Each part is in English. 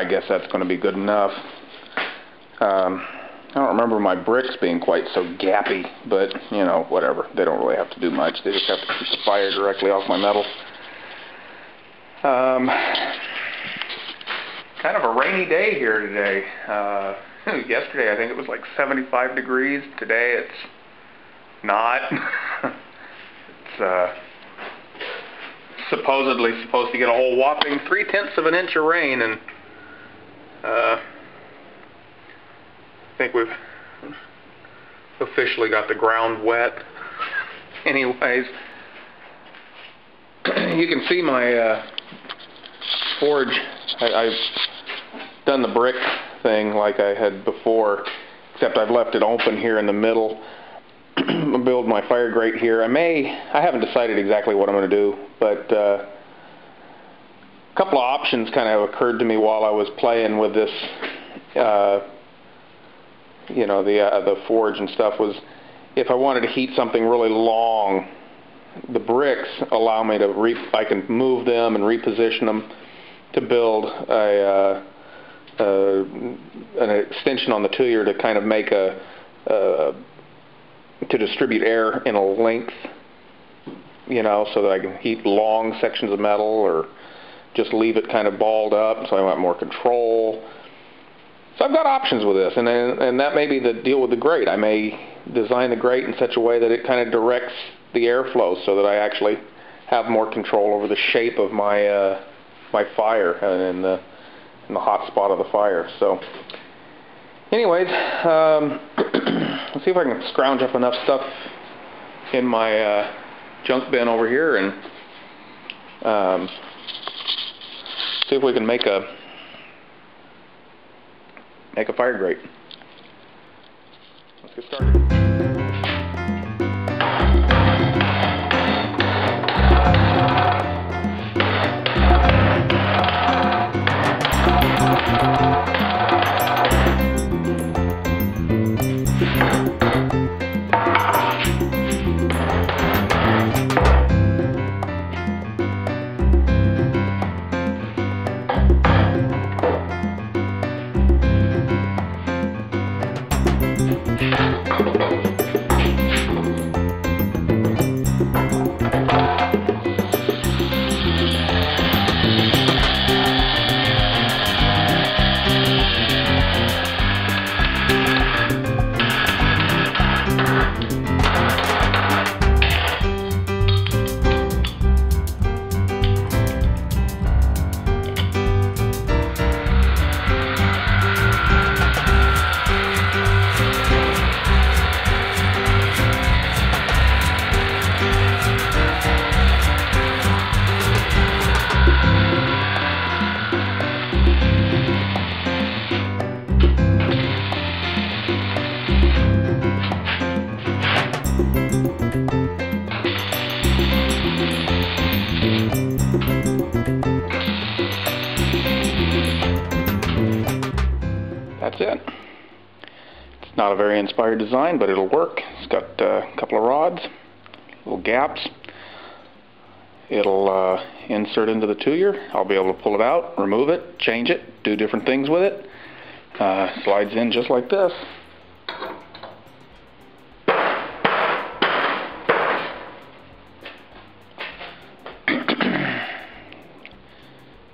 guess that's going to be good enough. I don't remember my bricks being quite so gappy, but, you know, whatever. They don't really have to do much. They just have to keep the fire directly off my metal. Kind of a rainy day here today. Yesterday I think it was like 75 degrees. Today it's not. It's supposedly supposed to get a whole whopping 3/10 of an inch of rain, and I think we've officially got the ground wet. Anyways, you can see my forge. I've done the brick thing like I had before, except I've left it open here in the middle. I'll build my fire grate here. I haven't decided exactly what I'm going to do, but a couple of options kind of occurred to me while I was playing with this, you know, the forge and stuff. Was if I wanted to heat something really long, the bricks allow me to I can move them and reposition them to build an extension on the tuyer to kind of make to distribute air in a length, you know, so that I can heat long sections of metal, or just leave it kind of balled up so I want more control. So I've got options with this, and that may be the deal with the grate. I may design the grate in such a way that it kind of directs the airflow so that I actually have more control over the shape of my my fire and in the hot spot of the fire. So anyways, let's see if I can scrounge up enough stuff in my junk bin over here and see if we can make a fire grate. Let's get started. That's it. It's not a very inspired design, but it'll work. It's got a couple of rods, little gaps. It'll insert into the tuyer. I'll be able to pull it out, remove it, change it, do different things with it. Slides in just like this.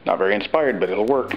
Not very inspired, but it'll work.